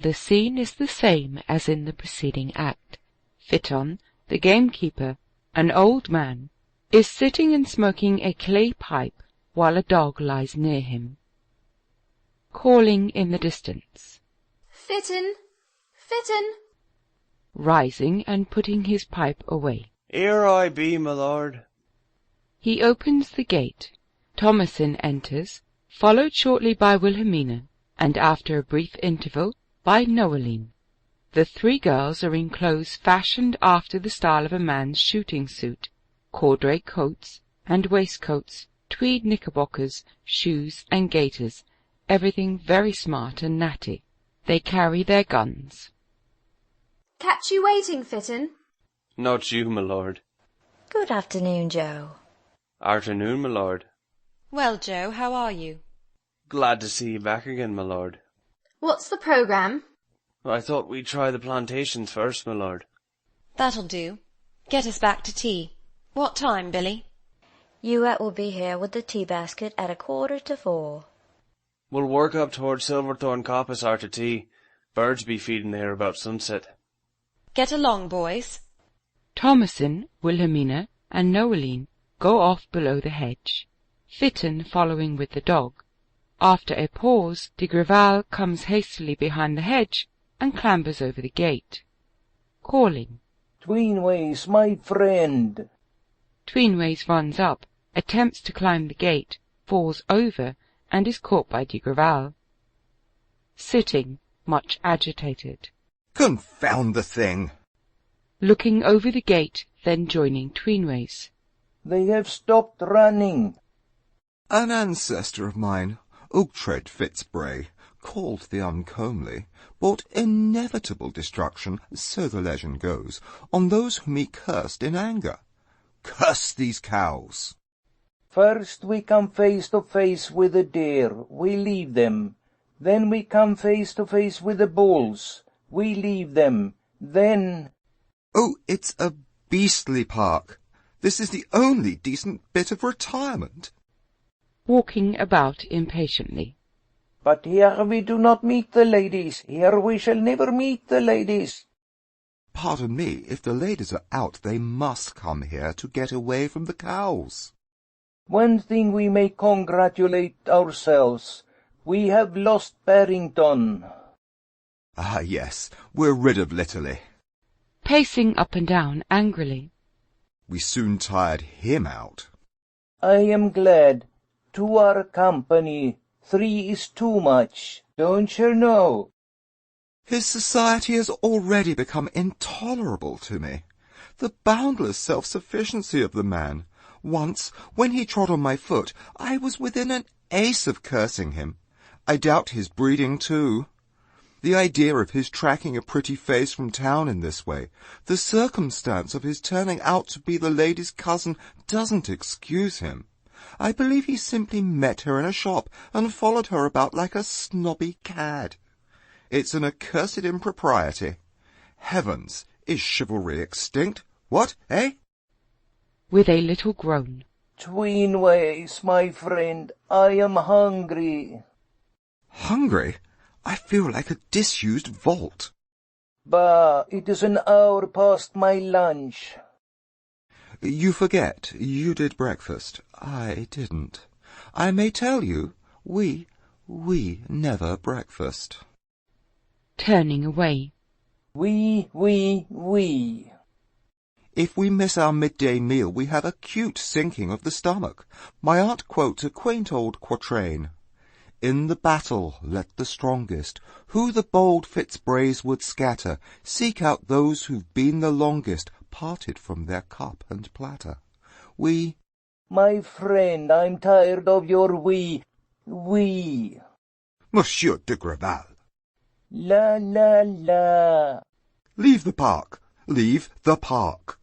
The scene is the same as in the preceding act. Phaeton, the gamekeeper, an old man, is sitting and smoking a clay pipe while a dog lies near him. Calling in the distance. Phaeton! Phaeton! Rising and putting his pipe away. Here I be, my lord. He opens the gate. Thomasin enters, followed shortly by Wilhelmina, and after a brief interval by Noeline. The three girls are in clothes fashioned after the style of a man's shooting suit, corduroy coats and waistcoats, tweed knickerbockers, shoes and gaiters, everything very smart and natty. They carry their guns. Catch you waiting, Phaeton? Not you, my lord. Good afternoon, Joe. Afternoon, my lord. Well, Joe, how are you? Glad to see you back again, my lord. What's the programme? I thought we'd try the plantations first, my lord. That'll do. Get us back to tea. What time, Billy? Youette will be here with the tea basket at 3:45. We'll work up towards Silverthorn Coppice after tea. Birds be feeding there about sunset. Get along, boys. Thomasin, Wilhelmina, and Noeline go off below the hedge, Phaeton following with the dog. After a pause, de Grival comes hastily behind the hedge and clambers over the gate, calling, "Tweenways, my friend!" Tweenways runs up, attempts to climb the gate, falls over, and is caught by de Grival. Sitting, much agitated. Confound the thing! Looking over the gate, then joining Tweenways. They have stopped running. An ancestor of mine, Ughtred Fitzbray, called the Uncomely, brought inevitable destruction, so the legend goes, on those whom he cursed in anger. Curse these cows! First we come face to face with the deer, we leave them. Then we come face to face with the bulls, we leave them. Then... Oh, it's a beastly park. This is the only decent bit of retirement. Walking about impatiently. But here we do not meet the ladies. Here we shall never meet the ladies. Pardon me, if the ladies are out, they must come here to get away from the cows. One thing we may congratulate ourselves. We have lost Barrington. Ah, yes, we're rid of Litterly. Pacing up and down angrily. We soon tired him out. I am glad. 2 are company. 3 is too much. Don't you know? His society has already become intolerable to me. The boundless self-sufficiency of the man. Once, when he trod on my foot, I was within an ace of cursing him. I doubt his breeding, too. The idea of his tracking a pretty face from town in this way, the circumstance of his turning out to be the lady's cousin, doesn't excuse him. I believe he simply met her in a shop and followed her about like a snobby cad. It's an accursed impropriety. Heavens, is chivalry extinct? What, eh? With a little groan. Tweenways, my friend, I am hungry. Hungry? I feel like a disused vault. Bah, it is an hour past my lunch. You forget, you did breakfast. I didn't. I may tell you, we never breakfast. Turning away. We. If we miss our midday meal, we have acute sinking of the stomach. My aunt quotes a quaint old quatrain. In the battle let the strongest, who the bold Fitzbrays would scatter, seek out those who've been the longest, parted from their cup and platter. We... My friend, I'm tired of your we. Monsieur de Grival. La, la, la. Leave the park. Leave the park.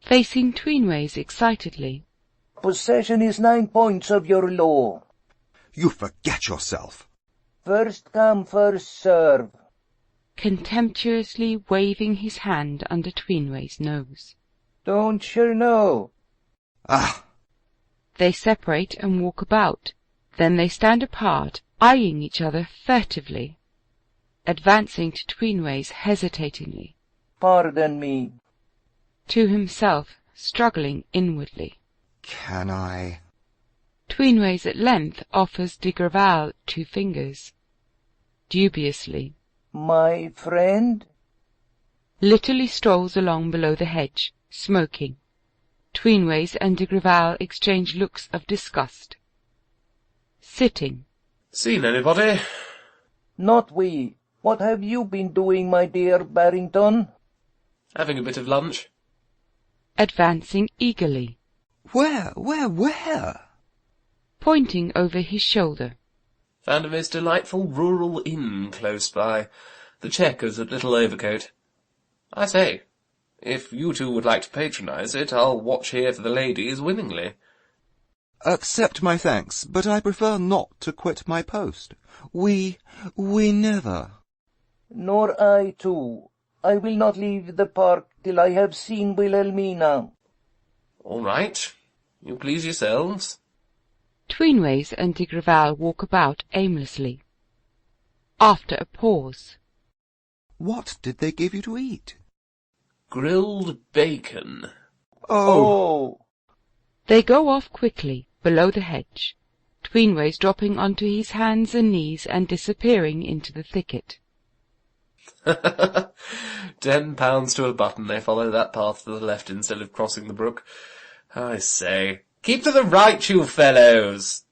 Facing Tweenways excitedly. Possession is 9 points of your law. You forget yourself. First come, first serve. Contemptuously waving his hand under Tweenway's nose. Don't you know? Ah! They separate and walk about. Then they stand apart, eyeing each other furtively. advancing to Tweenways hesitatingly. Pardon me. To himself, struggling inwardly. Can I? Tweenways at length offers de Grival 2 fingers. Dubiously. My friend? Litterly strolls along below the hedge, smoking. Tweenways and de Grival exchange looks of disgust. Sitting. Seen anybody? Not we. What have you been doing, my dear Barrington? Having a bit of lunch. Advancing eagerly. Where? Pointing over his shoulder. Found a most delightful rural inn close by. The Chequers at Little Overcoat. I say, if you two would like to patronise it, I'll watch here for the ladies willingly. Accept my thanks, but I prefer not to quit my post. We never. Nor I too. I will not leave the park till I have seen Wilhelmina. All right. You please yourselves. Tweenways and de Grival walk about aimlessly. After a pause. What did they give you to eat? Grilled bacon. Oh! They go off quickly, below the hedge, Tweenways dropping onto his hands and knees and disappearing into the thicket. £10 to a button they follow that path to the left instead of crossing the brook. I say, keep to the right, you fellows!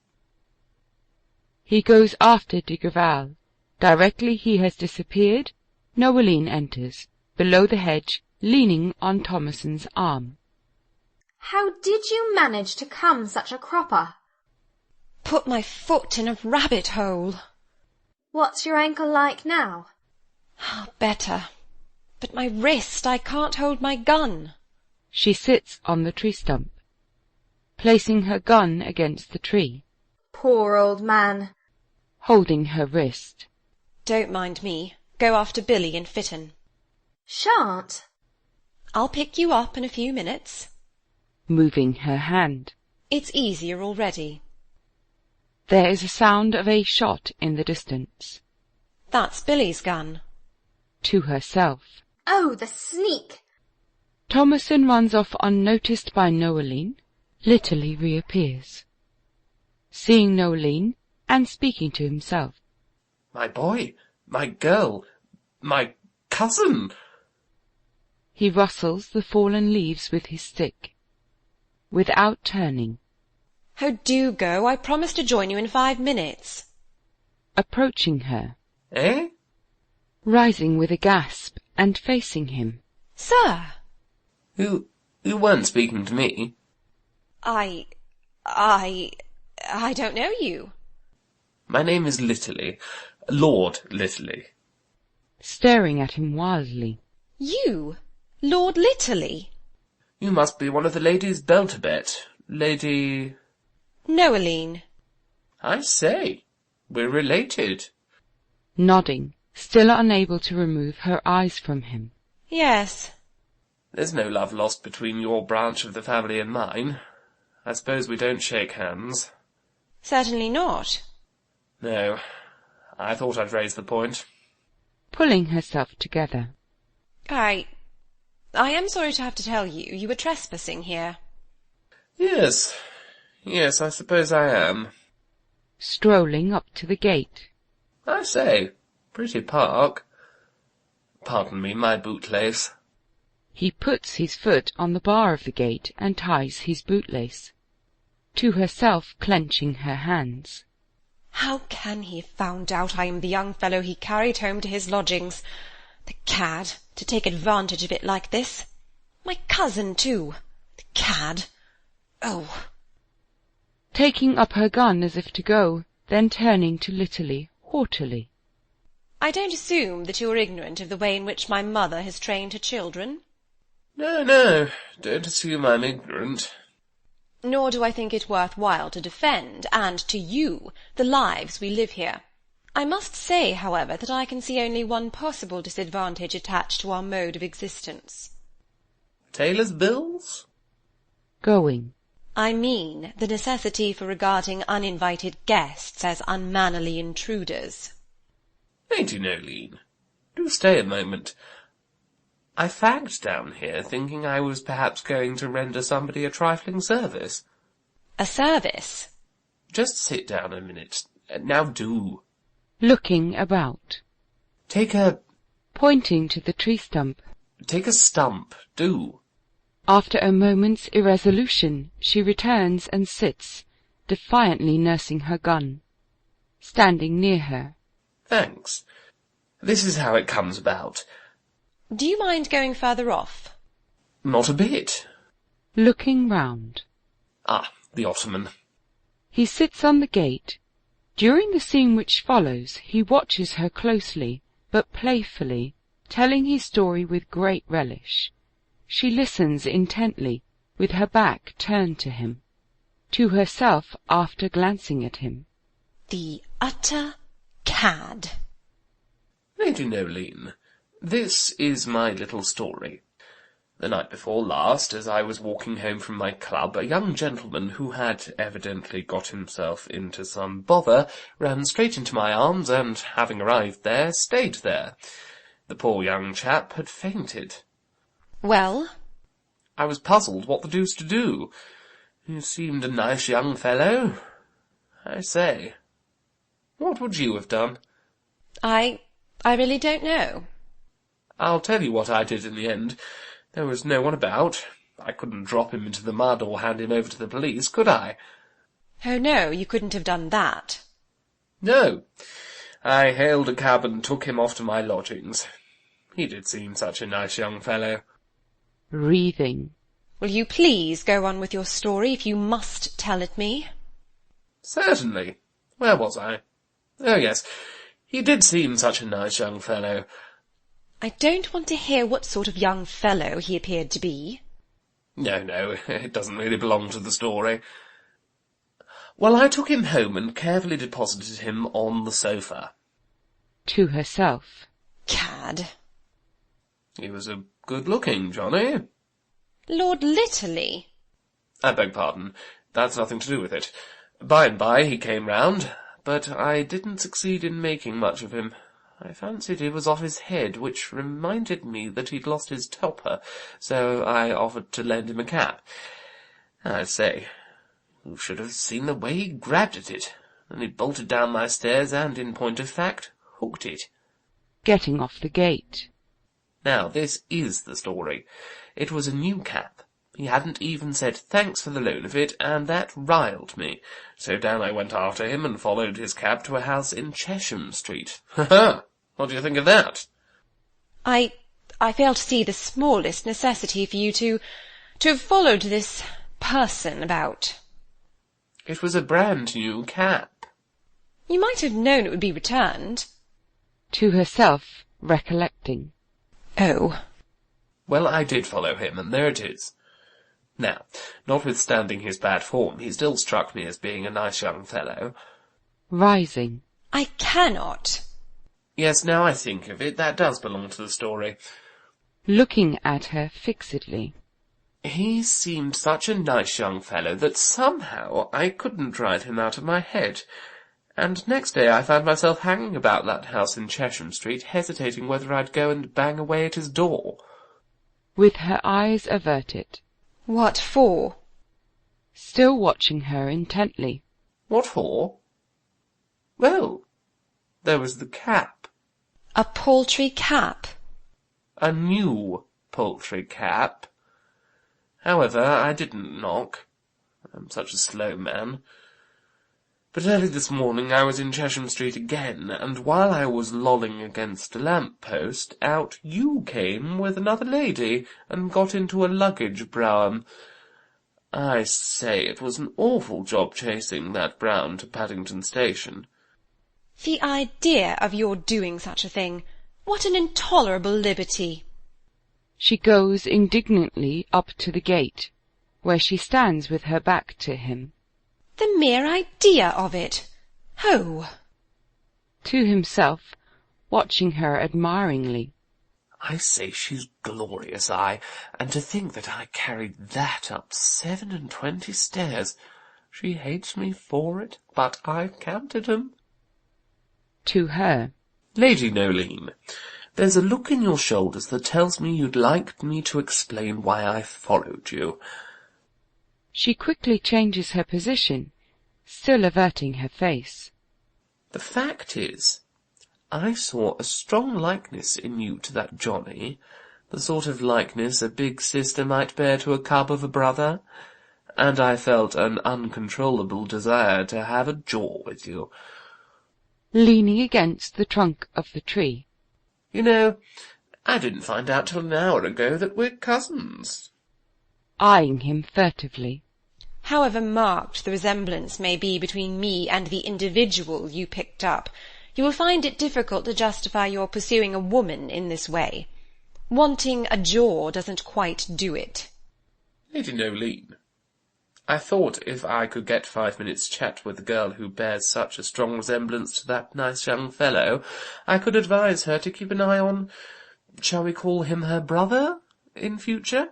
He goes after de Grival. Directly he has disappeared, Noeline enters, below the hedge, leaning on Thomason's arm. How did you manage to come such a cropper? Put my foot in a rabbit hole. What's your ankle like now? Better. But my wrist, I can't hold my gun. She sits on the tree stump, placing her gun against the tree. Poor old man. Holding her wrist. Don't mind me. Go after Billy and Fitton. Shan't. I'll pick you up in a few minutes. Moving her hand. It's easier already. There is a sound of a shot in the distance. That's Billy's gun. To herself. Oh, the sneak! Thomason runs off unnoticed by Noeline. Litterly reappears. Seeing Noeline, and speaking to himself. My boy, my girl, my cousin! He rustles the fallen leaves with his stick. Without turning. Oh, do go. I promise to join you in 5 minutes. Approaching her. Eh? Rising with a gasp and facing him. Sir! You weren't speaking to me. I don't know you. My name is Litterly. Lord Litterly. Staring at him wildly. You? Lord Litterly? You must be one of the ladies Belturbet. Lady... Noeline. I say, we're related. Nodding, still unable to remove her eyes from him. Yes. There's no love lost between your branch of the family and mine. I suppose we don't shake hands. Certainly not. No, I thought I'd raise the point. Pulling herself together. I am sorry to have to tell you, you were trespassing here. Yes, I suppose I am. Strolling up to the gate. I say, pretty park. Pardon me, my bootlace. He puts his foot on the bar of the gate and ties his bootlace. To herself, clenching her hands. How can he have found out I am the young fellow he carried home to his lodgings? The cad, to take advantage of it like this. My cousin, too. The cad. Oh. Taking up her gun as if to go, then turning to Litterly, haughtily. I don't assume that you're ignorant of the way in which my mother has trained her children. No, don't assume I'm ignorant. Nor do I think it worth while to defend, and to you, the lives we live here. I must say, however, that I can see only one possible disadvantage attached to our mode of existence. Tailor's bills? Going. I mean the necessity for regarding uninvited guests as unmannerly intruders. Lady Noeline, do stay a moment. I fagged down here, thinking I was perhaps going to render somebody a trifling service. A service? Just sit down a minute. Now do. Looking about. Take a... Pointing to the tree stump. Take a stump, do. After a moment's irresolution, she returns and sits, defiantly nursing her gun. Standing near her. Thanks. This is how it comes about. Do you mind going further off? Not a bit. Looking round. Ah, the ottoman. He sits on the gate. During the scene which follows, he watches her closely, but playfully, telling his story with great relish. She listens intently, with her back turned to him. To herself, after glancing at him. The utter cad. Lady Noeline, this is my little story. The night before last, as I was walking home from my club, a young gentleman who had evidently got himself into some bother ran straight into my arms, and, having arrived there, stayed there. The poor young chap had fainted. Well? I was puzzled what the deuce to do. He seemed a nice young fellow. I say, what would you have done? I really don't know. I'll tell you what I did in the end. There was no one about. I couldn't drop him into the mud or hand him over to the police, could I? Oh, no, you couldn't have done that. No. I hailed a cab and took him off to my lodgings. He did seem such a nice young fellow. Breathing. Will you please go on with your story, if you must tell it me? Certainly. Where was I? Oh, yes. He did seem such a nice young fellow. I don't want to hear what sort of young fellow he appeared to be. No, it doesn't really belong to the story. Well, I took him home and carefully deposited him on the sofa. To herself. Cad. He was a good-looking Johnny. Lord Litterly? I beg pardon. That's nothing to do with it. By and by he came round, but I didn't succeed in making much of him. I fancied he was off his head, which reminded me that he'd lost his topper, so I offered to lend him a cap. I say, you should have seen the way he grabbed at it. Then he bolted down my stairs and, in point of fact, hooked it. Getting off the gate. Now, this is the story. It was a new cap. He hadn't even said thanks for the loan of it, and that riled me. So down I went after him and followed his cab to a house in Chesham Street. Ha-ha! What do you think of that? I fail to see the smallest necessity for you to have followed this person about. It was a brand new cap. You might have known it would be returned. To herself, recollecting. Oh. Well, I did follow him, and there it is. Now, notwithstanding his bad form, he still struck me as being a nice young fellow. Rising. I cannot. Yes, now I think of it, that does belong to the story. Looking at her fixedly. He seemed such a nice young fellow that somehow I couldn't drive him out of my head, and next day I found myself hanging about that house in Chesham Street, hesitating whether I'd go and bang away at his door. With her eyes averted. What for? Still watching her intently. What for? Well, there was the cap. A paltry cap? A new paltry cap. However, I didn't knock. I'm such a slow man. But early this morning I was in Chesham Street again, and while I was lolling against a lamp-post, out you came with another lady, and got into a luggage brougham. I say, it was an awful job chasing that brougham to Paddington Station. The idea of your doing such a thing! What an intolerable liberty! She goes indignantly up to the gate, where she stands with her back to him. The mere idea of it! Oh! To himself, watching her admiringly. I say, she's glorious, and to think that I carried that up 27 stairs. She hates me for it, but I've counted 'em. To her. Lady Noeline, there's a look in your shoulders that tells me you'd like me to explain why I followed you. She quickly changes her position, still averting her face. The fact is, I saw a strong likeness in you to that Johnny, the sort of likeness a big sister might bear to a cub of a brother, and I felt an uncontrollable desire to have a jaw with you. Leaning against the trunk of the tree. You know, I didn't find out till an hour ago that we're cousins. Eyeing him furtively. However marked the resemblance may be between me and the individual you picked up, you will find it difficult to justify your pursuing a woman in this way. Wanting a jaw doesn't quite do it. Lady Noeline, I thought if I could get 5 minutes' chat with the girl who bears such a strong resemblance to that nice young fellow, I could advise her to keep an eye on, shall we call him her brother, in future?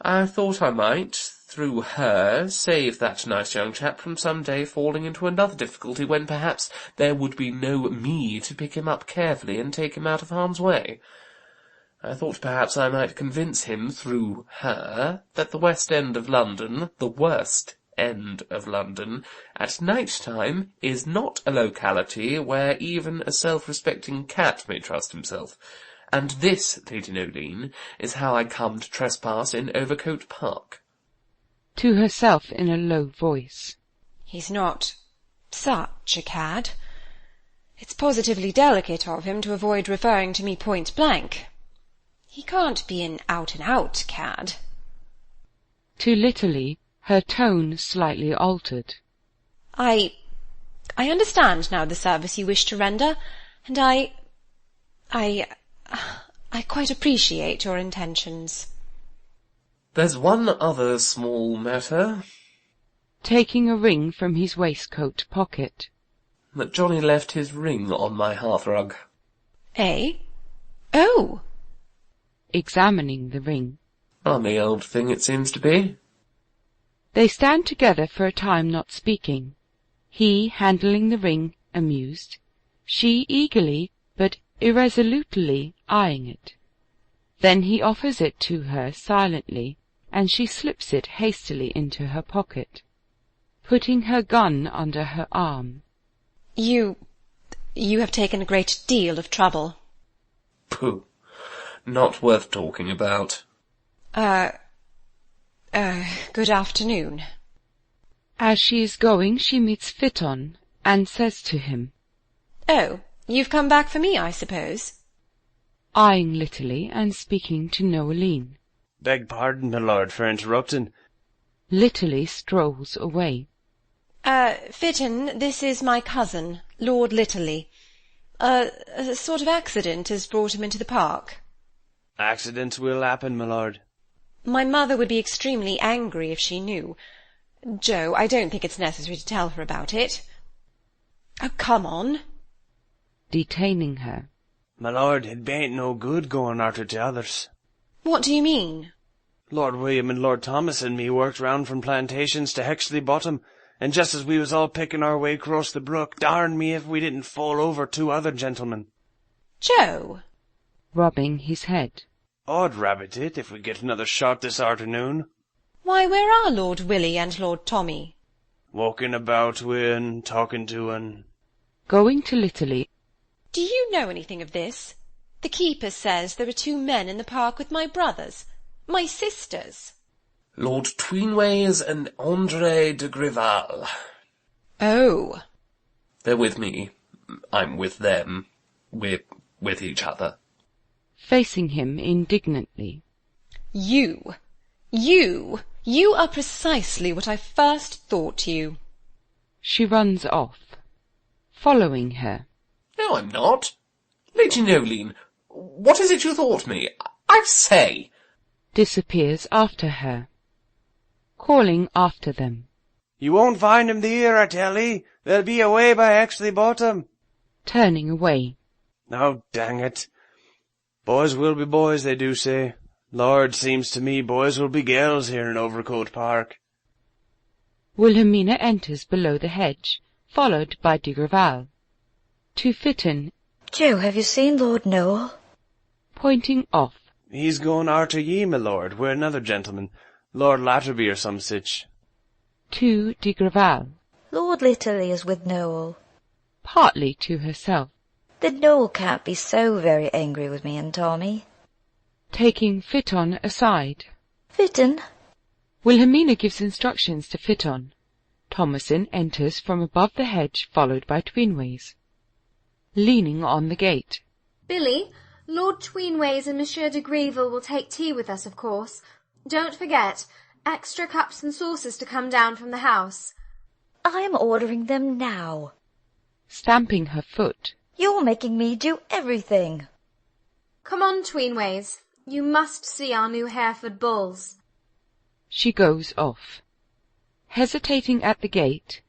I thought I might, through her, save that nice young chap from some day falling into another difficulty when perhaps there would be no me to pick him up carefully and take him out of harm's way. I thought perhaps I might convince him, through her, that the West End of London, the worst end of London, at night-time is not a locality where even a self-respecting cat may trust himself. And this, Lady Noeline, is how I come to trespass in Overcote Park. To herself in a low voice. He's not such a cad. It's positively delicate of him to avoid referring to me point blank. He can't be an out-and-out cad. To Litterly, her tone slightly altered. I understand now the service you wish to render, and I quite appreciate your intentions. There's one other small matter. Taking a ring from his waistcoat pocket. That Johnny left his ring on my hearthrug. Eh? Oh! Examining the ring. Rummy old thing it seems to be. They stand together for a time not speaking, he handling the ring, amused, she eagerly but irresolutely eyeing it. Then he offers it to her silently, and she slips it hastily into her pocket, putting her gun under her arm. You have taken a great deal of trouble. Pooh. Not worth talking about. Good afternoon. As she is going, she meets Phaeton, and says to him, Oh, you've come back for me, I suppose? Eyeing Litterly and speaking to Noeline. Beg pardon, my lord, for interrupting. Litterly strolls away. Phaeton, this is my cousin, Lord Litterly. A sort of accident has brought him into the park. Accidents will happen, my lord. My mother would be extremely angry if she knew. Joe, I don't think it's necessary to tell her about it. Oh, come on. Detaining her. My lord, it bain't no good going arter to others. What do you mean? Lord William and Lord Thomas and me worked round from plantations to Hexley Bottom, and just as we was all picking our way across the brook, darn me if we didn't fall over 2 other gentlemen. Joe! Rubbing his head. Odd rabbit it, if we get another shot this arternoon. Why, where are Lord Willie and Lord Tommy? Walking about wi' talking to un. Going to Litterly. Do you know anything of this? The keeper says there are 2 men in the park with my brothers, my sisters. Lord Tweenways and André de Grival. Oh. They're with me. I'm with them. We're with each other. Facing him indignantly. You are precisely what I first thought you. She runs off, following her. No, I'm not. Lady Noeline, what is it you thought me? I say. Disappears after her, calling after them. You won't find 'em there, I tell 'ee. They'll be away by Hexley Bottom. Turning away. Oh, dang it. Boys will be boys, they do say. Lord, seems to me boys will be girls here in Overcote Park. Wilhelmina enters below the hedge, followed by de Grival. To Phaeton. Joe, have you seen Lord Noel? Pointing off. He's going arter ye, my lord, wi' another gentleman, Lord Latterby or some sich. To de Grival. Lord Litterly is with Noel. Partly to herself. Then Noel can't be so very angry with me and Tommy. Taking Fitton aside. Fitton? Wilhelmina gives instructions to Fitton. Thomasin enters from above the hedge, followed by Tweenways. Leaning on the gate. Billy, Lord Tweenways and Monsieur de Greville will take tea with us, of course. Don't forget, extra cups and saucers to come down from the house. I am ordering them now. Stamping her foot. You're making me do everything. Come on, Tweenways. You must see our new Hereford bulls. She goes off. Hesitating at the gate.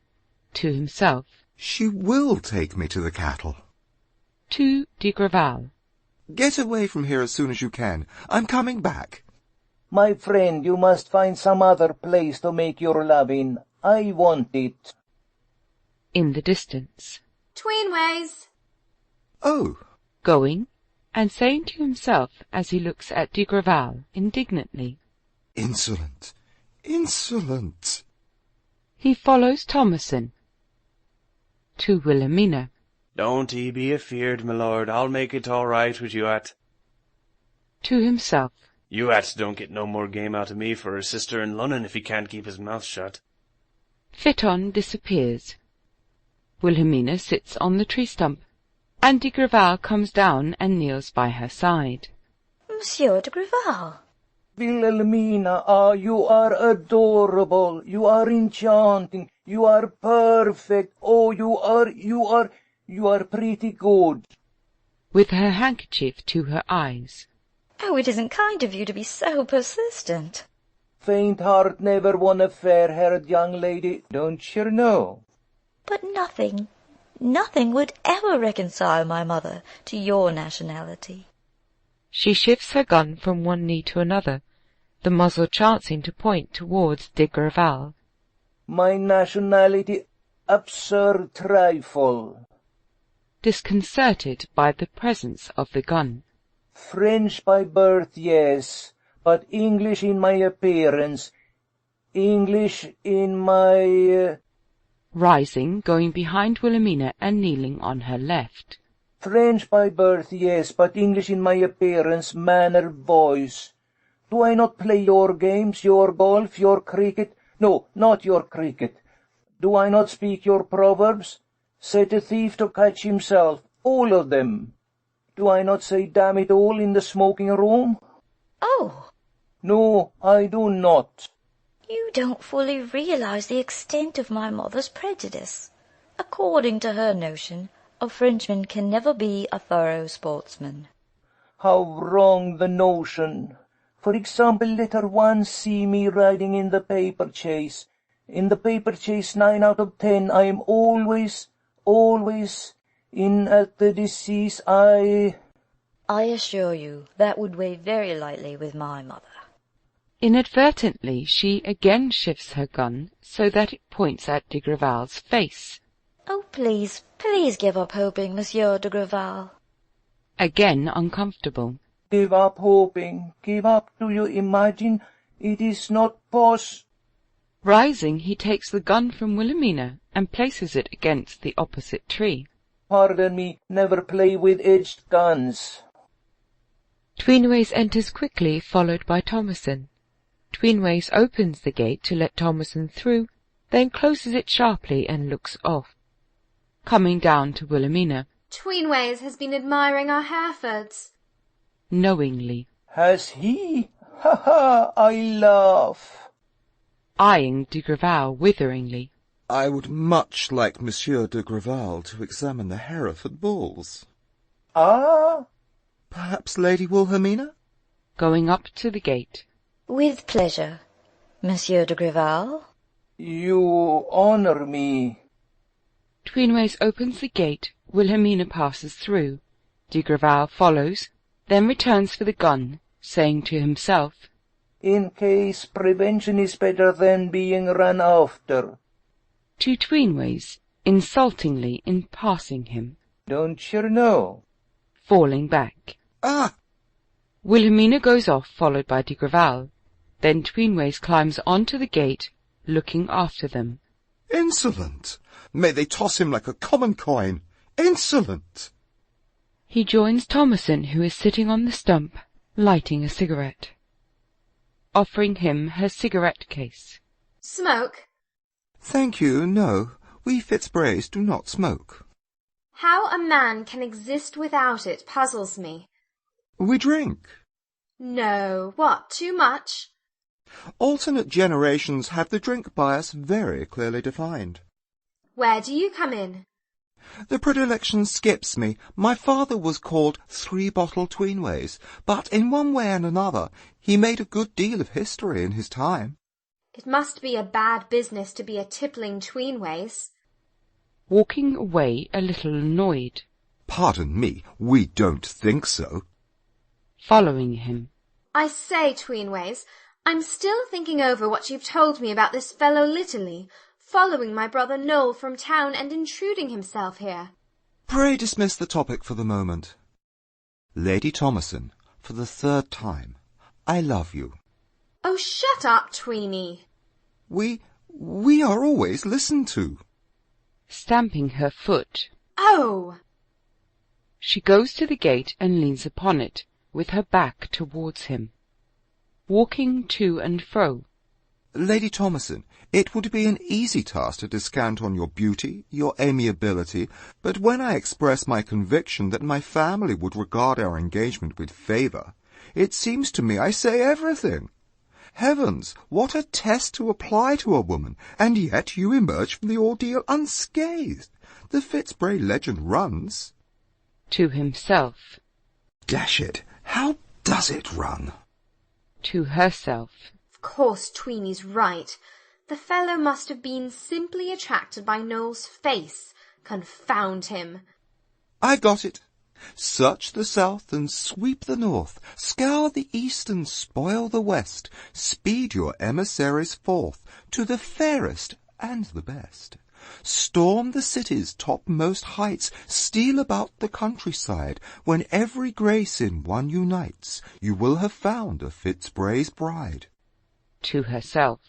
To himself. She will take me to the cattle. To de Grival. Get away from here as soon as you can. I'm coming back. My friend, you must find some other place to make your love in. I want it. In the distance. Tweenways! Oh! Going, and saying to himself as he looks at de Grival indignantly. Insolent! Insolent! He follows Thomasin. To Wilhelmina. Don't ye be afeard, my lord, I'll make it all right with you at. To himself. You at don't get no more game out of me for her sister in Lunnon if he can't keep his mouth shut. Fitton disappears. Wilhelmina sits on the tree stump, and de Grival comes down and kneels by her side. Monsieur de Grival. Wilhelmina, you are adorable. You are enchanting. You are perfect. Oh, you are pretty good. With her handkerchief to her eyes. Oh, it isn't kind of you to be so persistent. Faint heart never won a fair-haired young lady, don't you know? But nothing would ever reconcile my mother to your nationality. She shifts her gun from one knee to another, the muzzle chancing to point towards de Grival. My nationality, absurd trifle. Disconcerted by the presence of the gun. French by birth, yes, but English in my appearance. English in my... Rising, going behind Wilhelmina and kneeling on her left. French by birth, yes, but English in my appearance, manner, voice. Do I not play your games, your golf, your cricket? No, not your cricket. Do I not speak your proverbs? Set a thief to catch himself, all of them. Do I not say damn it all in the smoking room? Oh! No, I do not. You don't fully realize the extent of my mother's prejudice. According to her notion, a Frenchman can never be a thorough sportsman. How wrong the notion! For example, let her once see me riding in the paper chase. In the paper chase, 9 out of 10, I am always... In at the disease, I assure you that would weigh very lightly with my mother. Inadvertently, she again shifts her gun so that it points at de Grival's face. Oh, please give up hoping, Monsieur de Grival. Again uncomfortable. give up hoping. Give up, do you imagine? It is not Rising, he takes the gun from Wilhelmina and places it against the opposite tree. Pardon me, never play with edged guns. Tweenways enters quickly, followed by Thomasin. Tweenways opens the gate to let Thomasin through, then closes it sharply and looks off. Coming down to Wilhelmina. Tweenways has been admiring our Herefords. Knowingly. Has he? Ha ha, I laugh. Eyeing de Grival witheringly. I would much like Monsieur de Grival to examine the Hereford bulls. Ah? Perhaps Lady Wilhelmina? Going up to the gate. With pleasure, Monsieur de Grival. You honour me. Tweenways opens the gate, Wilhelmina passes through. De Grival follows, then returns for the gun, saying to himself, In case prevention is better than being run after. To Tweenways, insultingly in passing him. Don't you know? falling back. Ah! Wilhelmina goes off, followed by de Grival. Then Tweenways climbs onto the gate, looking after them. Insolent! May they toss him like a common coin! Insolent! He joins Thomasin, who is sitting on the stump, lighting a cigarette. Offering him her cigarette case. Smoke? Thank you, no. We Fitzbrays do not smoke. How a man can exist without it puzzles me. We drink. No, what, too much? Alternate generations have the drink bias very clearly defined. Where do you come in? The predilection skips me. My father was called Three-Bottle Tweenways, but in one way and another he made a good deal of history in his time. It must be a bad business to be a tippling Tweenways. Walking away a little annoyed. Pardon me, we don't think so. Following him. I say, Tweenways, I'm still thinking over what you've told me about this fellow Litterly, following my brother Noel from town and intruding himself here. Pray dismiss the topic for the moment. Lady Thomasin, for the third time, I love you. Oh, shut up, Tweenie. We are always listened to. Stamping her foot. Oh! She goes to the gate and leans upon it, with her back towards him. Walking to and fro. Lady Thomasin, it would be an easy task to descant on your beauty, your amiability, but when I express my conviction that my family would regard our engagement with favour, it seems to me I say everything. Heavens, what a test to apply to a woman, and yet you emerge from the ordeal unscathed. The Fitzbray legend runs. To himself. Dash it, how does it run? To herself. Of course Tweenie's right. The fellow must have been simply attracted by Noel's face. Confound him. I've got it. Search the south and sweep the north, scour the east and spoil the west, speed your emissaries forth to the fairest and the best. Storm the city's topmost heights, steal about the countryside, when every grace in one unites, you will have found a Fitzbray's bride. To herself.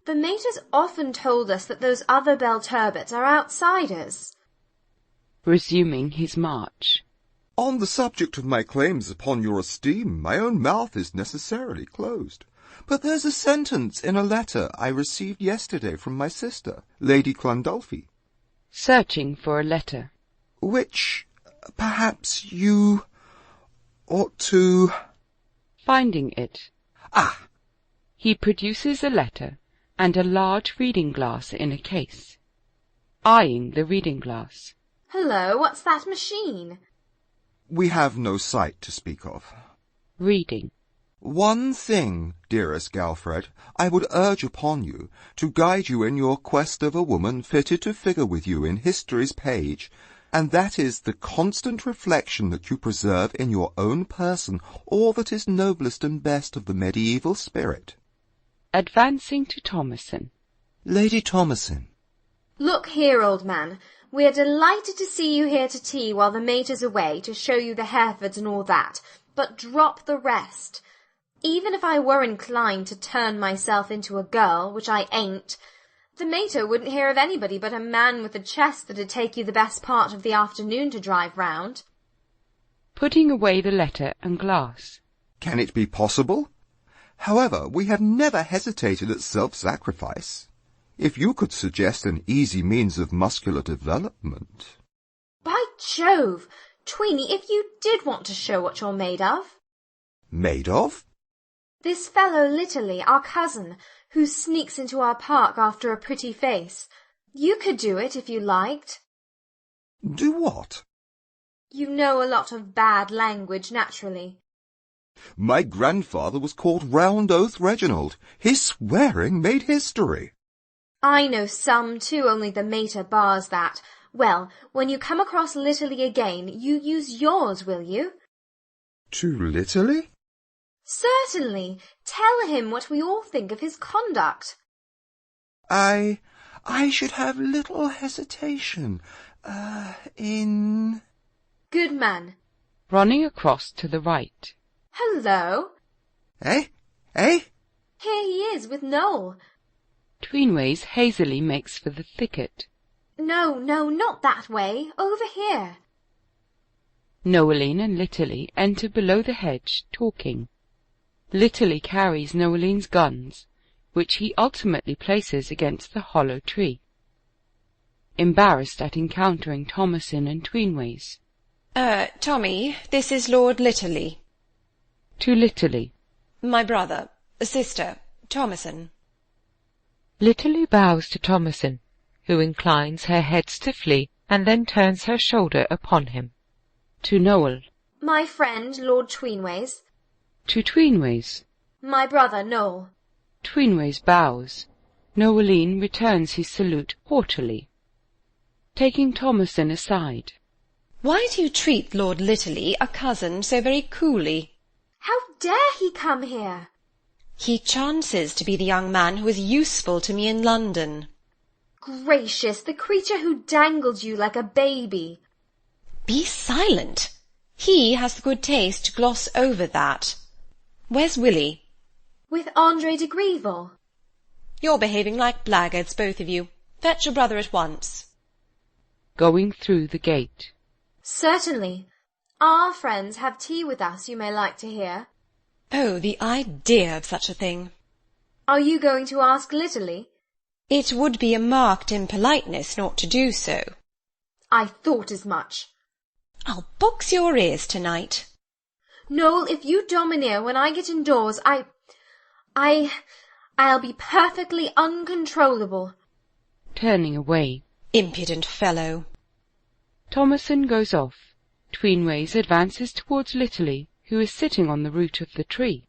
The mate has often told us that those other Belturbots are outsiders. Resuming his march. On the subject of my claims upon your esteem, my own mouth is necessarily closed. But there's a sentence in a letter I received yesterday from my sister, Lady Clondolphy. Searching for a letter. Which, perhaps, you ought to... Finding it. Ah! He produces a letter and a large reading glass in a case. Eyeing the reading glass. Hello, what's that machine? We have no sight to speak of. Reading. One thing, dearest Galfred, I would urge upon you, to guide you in your quest of a woman fitted to figure with you in history's page, and that is the constant reflection that you preserve in your own person all that is noblest and best of the medieval spirit. Advancing to Thomasin. Lady Thomasin. Look here, old man. We are delighted to see you here to tea while the mate is away, to show you the Herefords and all that, but drop the rest. Even if I were inclined to turn myself into a girl, which I ain't, the mater wouldn't hear of anybody but a man with a chest that'd take you the best part of the afternoon to drive round. Putting away the letter and glass. Can it be possible? However, we have never hesitated at self-sacrifice. If you could suggest an easy means of muscular development... By Jove! Tweenie, if you did want to show what you're made of... Made of? This fellow Litterly, our cousin, who sneaks into our park after a pretty face. You could do it if you liked. Do what? You know a lot of bad language, naturally. My grandfather was called Round Oath Reginald. His swearing made history. I know some, too, only the mater bars that. Well, when you come across Litterly again, you use yours, will you? To Litterly? Certainly. Tell him what we all think of his conduct. I should have little hesitation, in... Good man. running across to the right. Hello. Eh? Eh? Here he is with Noel. Tweenways hazily makes for the thicket. No, not that way. Over here. Noeline and Litterly enter below the hedge, talking. Litterly carries Noeline's guns, which he ultimately places against the hollow tree. Embarrassed at encountering Thomasin and Tweenways. Tommy, this is Lord Litterly. To Litterly. My brother, sister, Thomasin. Litterly bows to Thomasin, who inclines her head stiffly and then turns her shoulder upon him. To Noel. My friend, Lord Tweenways. To Tweenways. My brother, Noel. Tweenways bows. Noeline returns his salute haughtily. Taking Thomasin aside. Why do you treat Lord Litterly, a cousin, so very coolly? How dare he come here? He chances to be the young man who is useful to me in London. Gracious, the creature who dangled you like a baby. Be silent. He has the good taste to gloss over that. Where's Willie? With Andre de Greville. You're behaving like blackguards, both of you. Fetch your brother at once. Going through the gate. Certainly. Our friends have tea with us, you may like to hear. Oh, the idea of such a thing. Are you going to ask Litterly? It would be a marked impoliteness not to do so. I thought as much. I'll box your ears tonight. Noel, if you domineer when I get indoors, I'll be perfectly uncontrollable. Turning away. Impudent fellow. Thomasin goes off. Tweenways advances towards Litterly, who is sitting on the root of the tree.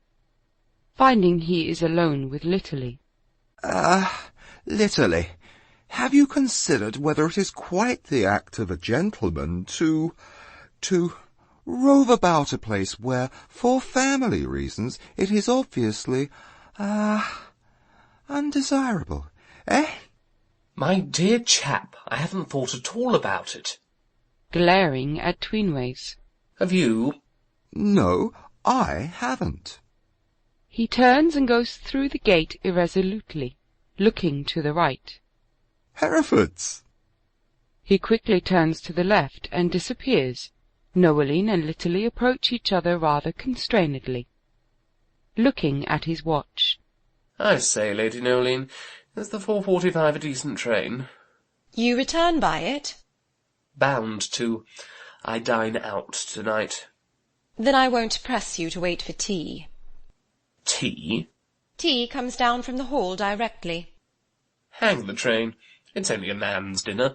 Finding he is alone with Litterly. Litterly, have you considered whether it is quite the act of a gentleman to rove about a place where, for family reasons, it is obviously, undesirable, eh? My dear chap, I haven't thought at all about it. Glaring at Tweenways. Have you? No, I haven't. He turns and goes through the gate irresolutely, looking to the right. Herefords! He quickly turns to the left and disappears. Noeline and Litterly approach each other rather constrainedly. Looking at his watch. I say, Lady Noeline, is the 4:45 a decent train? You return by it? Bound to. I dine out tonight. Then I won't press you to wait for tea. Tea? Tea comes down from the hall directly. Hang the train. It's only a man's dinner.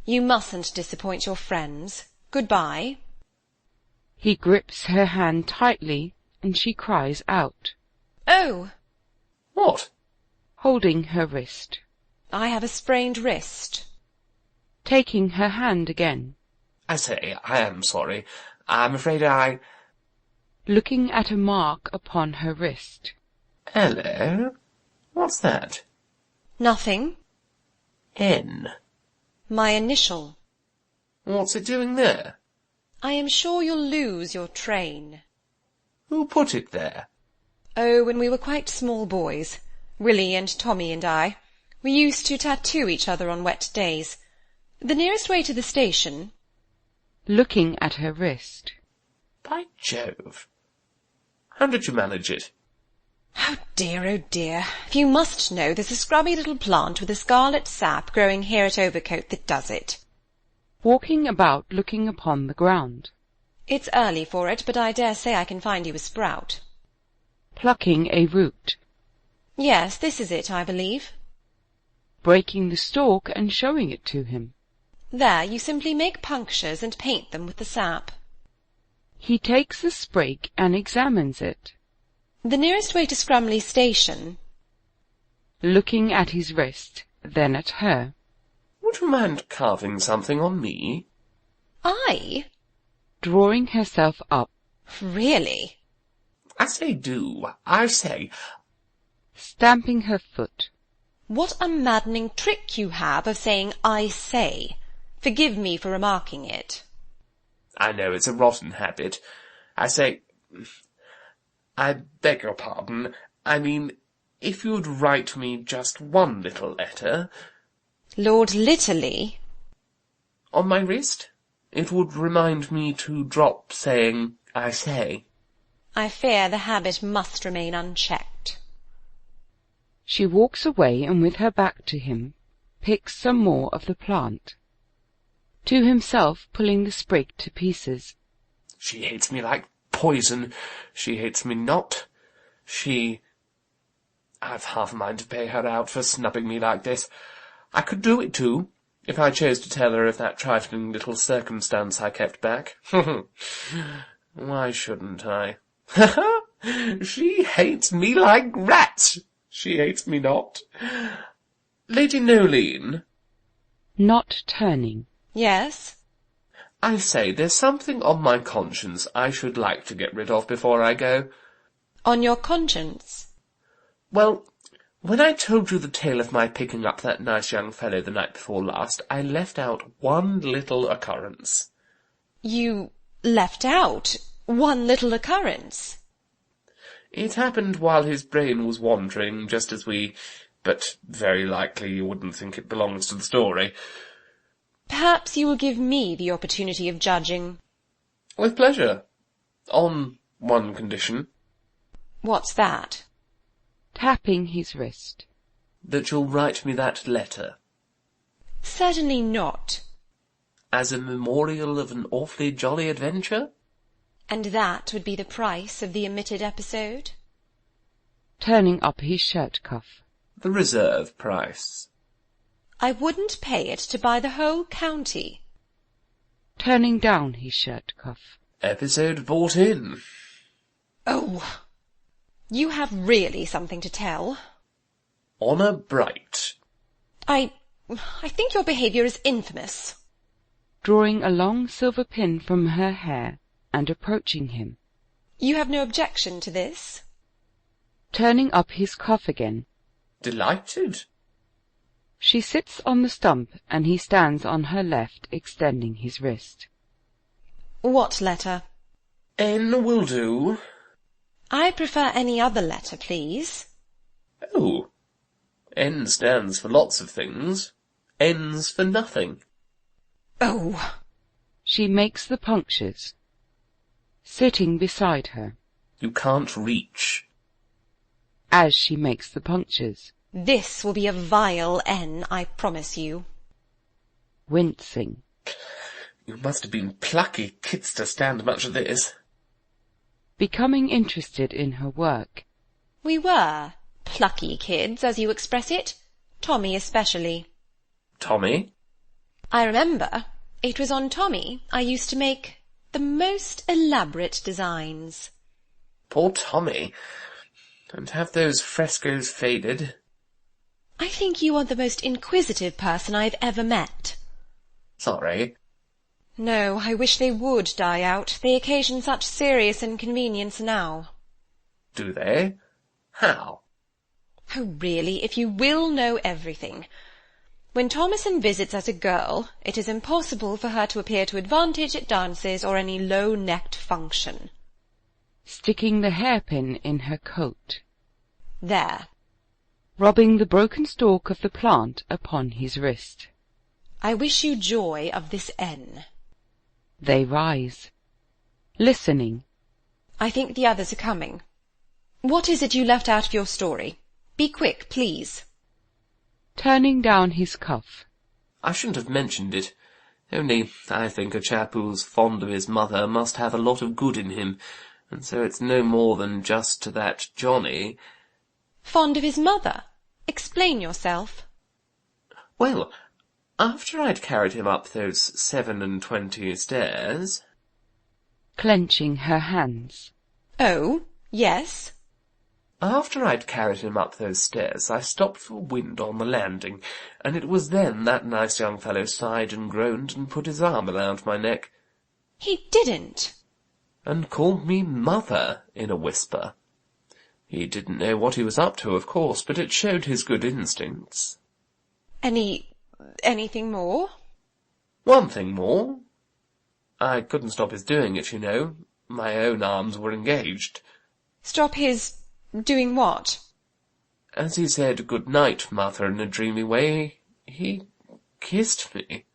You mustn't disappoint your friends. Goodbye. He grips her hand tightly, and she cries out. Oh! What? Holding her wrist. I have a sprained wrist. Taking her hand again. I say, I am sorry. I'm afraid I... Looking at a mark upon her wrist. Hello? What's that? Nothing. N. My initial. What's it doing there? I am sure you'll lose your train. Who put it there? Oh, when we were quite small boys, Willie and Tommy and I, we used to tattoo each other on wet days. The nearest way to the station... Looking at her wrist. By Jove! How did you manage it? Oh dear, if you must know, there's a scrubby little plant with a scarlet sap growing here at Overcote that does it. Walking about looking upon the ground. It's early for it, but I dare say I can find you a sprout. Plucking a root. Yes, this is it, I believe. Breaking the stalk and showing it to him. There, you simply make punctures and paint them with the sap. He takes the sprig and examines it. The nearest way to Scrumley Station. Looking at his wrist, then at her. Would you mind carving something on me? I? Drawing herself up. Really? I say do. I say. Stamping her foot. What a maddening trick you have of saying I say. Forgive me for remarking it. I know it's a rotten habit. I say, I beg your pardon, I mean, if you'd write me just one little letter... Lord Litterly? On my wrist? It would remind me to drop saying, I say. I fear the habit must remain unchecked. She walks away and with her back to him, picks some more of the plant. To himself, pulling the sprig to pieces. She hates me like poison. She hates me not. I've half a mind to pay her out for snubbing me like this. I could do it too, if I chose to tell her of that trifling little circumstance I kept back. Why shouldn't I? She hates me like rats. She hates me not. Lady Noeline? Not turning. Yes? I say, there's something on my conscience I should like to get rid of before I go. On your conscience? Well, when I told you the tale of my picking up that nice young fellow the night before last, I left out one little occurrence. You left out one little occurrence? It happened while his brain was wandering, just as but very likely you wouldn't think it belongs to the story. Perhaps you will give me the opportunity of judging. With pleasure. On one condition. What's that? Tapping his wrist. That you'll write me that letter. Certainly not. As a memorial of an awfully jolly adventure? And that would be the price of the omitted episode? Turning up his shirt cuff. The reserve price. I wouldn't pay it to buy the whole county. Turning down his shirt cuff. Episode bought in. Oh, you have really something to tell. Honour bright. I think your behaviour is infamous. Drawing a long silver pin from her hair and approaching him. You have no objection to this? Turning up his cuff again. Delighted. She sits on the stump, and he stands on her left, extending his wrist. What letter? N will do. I prefer any other letter, please. Oh. N stands for lots of things. N's for nothing. Oh. She makes the punctures. Sitting beside her. You can't reach. As she makes the punctures. This will be a vile N, I promise you. Wincing. You must have been plucky kids to stand much of this. Becoming interested in her work. We were plucky kids, as you express it. Tommy especially. Tommy? I remember. It was on Tommy I used to make the most elaborate designs. Poor Tommy. And have those frescoes faded? I think you are the most inquisitive person I have ever met. Sorry. No, I wish they would die out. They occasion such serious inconvenience now. Do they? How? Oh, really, if you will know everything. When Thomasin visits as a girl, it is impossible for her to appear to advantage at dances or any low-necked function. Sticking the hairpin in her coat. There. Rubbing the broken stalk of the plant upon his wrist. I wish you joy of this N. They rise. Listening. I think the others are coming. What is it you left out of your story? Be quick, please. Turning down his cuff. I shouldn't have mentioned it. Only I think a chap who's fond of his mother must have a lot of good in him, and so it's no more than just to that Johnny. Fond of his mother? Explain yourself. Well, after I'd carried him up those 27 stairs... Clenching her hands. Oh, yes? After I'd carried him up those stairs, I stopped for wind on the landing, and it was then that nice young fellow sighed and groaned and put his arm around my neck. He didn't. And called me mother in a whisper. He didn't know what he was up to, of course, but it showed his good instincts. Anything more? One thing more. I couldn't stop his doing it, you know. My own arms were engaged. Stop his doing what? As he said good night, Martha, in a dreamy way, he kissed me.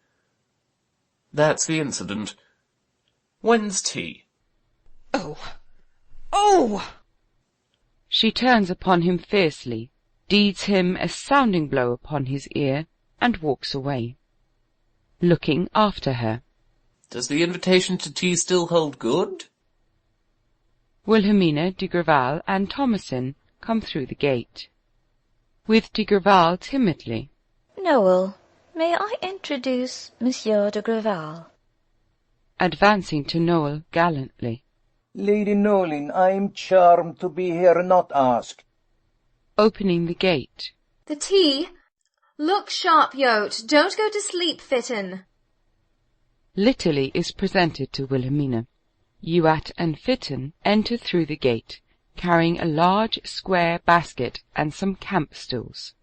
That's the incident. When's tea? Oh! Oh! She turns upon him fiercely, deeds him a sounding blow upon his ear, and walks away, looking after her. Does the invitation to tea still hold good? Wilhelmina, de Grival, and Thomasin come through the gate. With de Grival timidly. Noel, may I introduce Monsieur de Grival? Advancing to Noel gallantly. Lady Noeline, I am charmed to be here, not asked. Opening the gate. The tea? Look sharp, Yote. Don't go to sleep, Fitton. Litterly is presented to Wilhelmina. Youatt and Fitton enter through the gate, carrying a large square basket and some camp stools.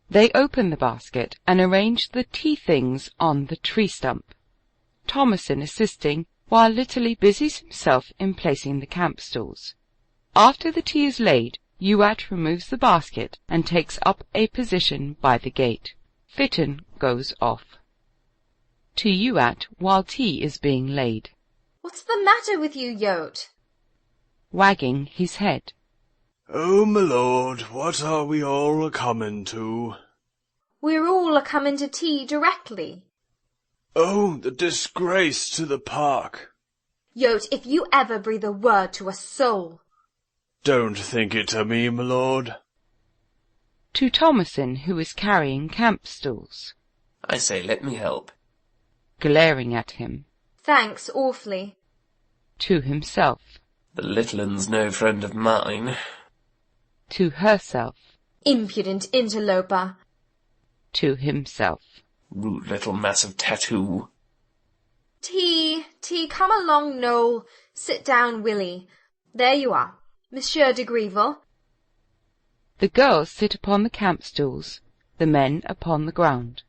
They open the basket and arrange the tea things on the tree stump, Thomasin assisting, while Litterly busies himself in placing the camp stools. After the tea is laid, Youatt removes the basket and takes up a position by the gate. Fitton goes off. To Youatt while tea is being laid. What's the matter with you, Yote? Wagging his head. Oh, my lord, what are we all a-coming to? We're all a-comin' to tea directly. Oh, the disgrace to the park. Yote, if you ever breathe a word to a soul. Don't think it to me, my lord. To Thomasin, who is carrying camp stools. I say, let me help. Glaring at him. Thanks, awfully. To himself. The little un's no friend of mine. To herself. Impudent interloper. To himself. Rude little mass of tattoo. Tea, come along, Noel. Sit down, Willie. There you are. Monsieur de Grival. The girls sit upon the camp stools, the men upon the ground.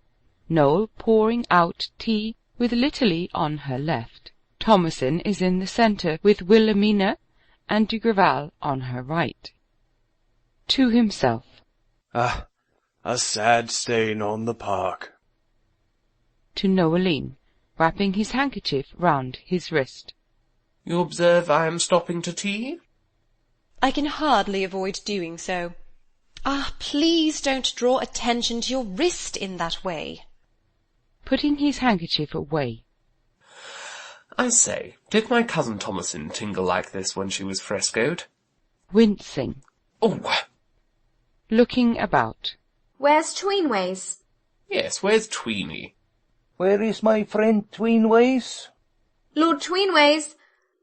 Noel pouring out tea with Litterly on her left. Thomasin is in the centre with Wilhelmina and de Grival on her right. To himself. Ah, a sad stain on the park. To Noeline, wrapping his handkerchief round his wrist. You observe I am stopping to tea? I can hardly avoid doing so. Ah, please don't draw attention to your wrist in that way. Putting his handkerchief away. I say, did my cousin Thomasin tingle like this when she was frescoed? Wincing. Oh! Looking about. Where's Tweenways? Yes, where's Tweeny? Where is my friend Tweenways? Lord Tweenways!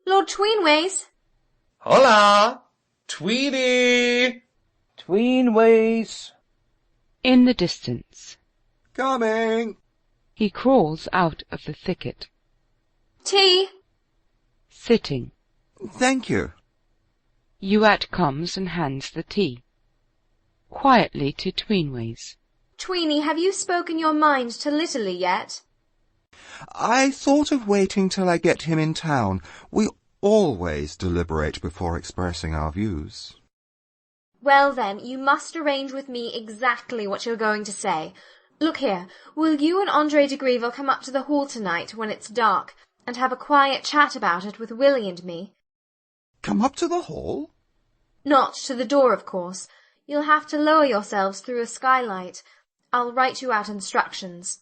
Lord Tweenways! Hola! Tweeny! Tweenways! In the distance. Coming! He crawls out of the thicket. Tea! Sitting. Thank you. Youatt comes and hands the tea. Quietly to Tweenways. Tweeny, have you spoken your mind to Litterly yet? I thought of waiting till I get him in town. We always deliberate before expressing our views. Well then, you must arrange with me exactly what you're going to say. Look here, will you and Andre de Grival come up to the hall tonight when it's dark, and have a quiet chat about it with Willie and me? Come up to the hall? Not to the door, of course. You'll have to lower yourselves through a skylight. I'll write you out instructions.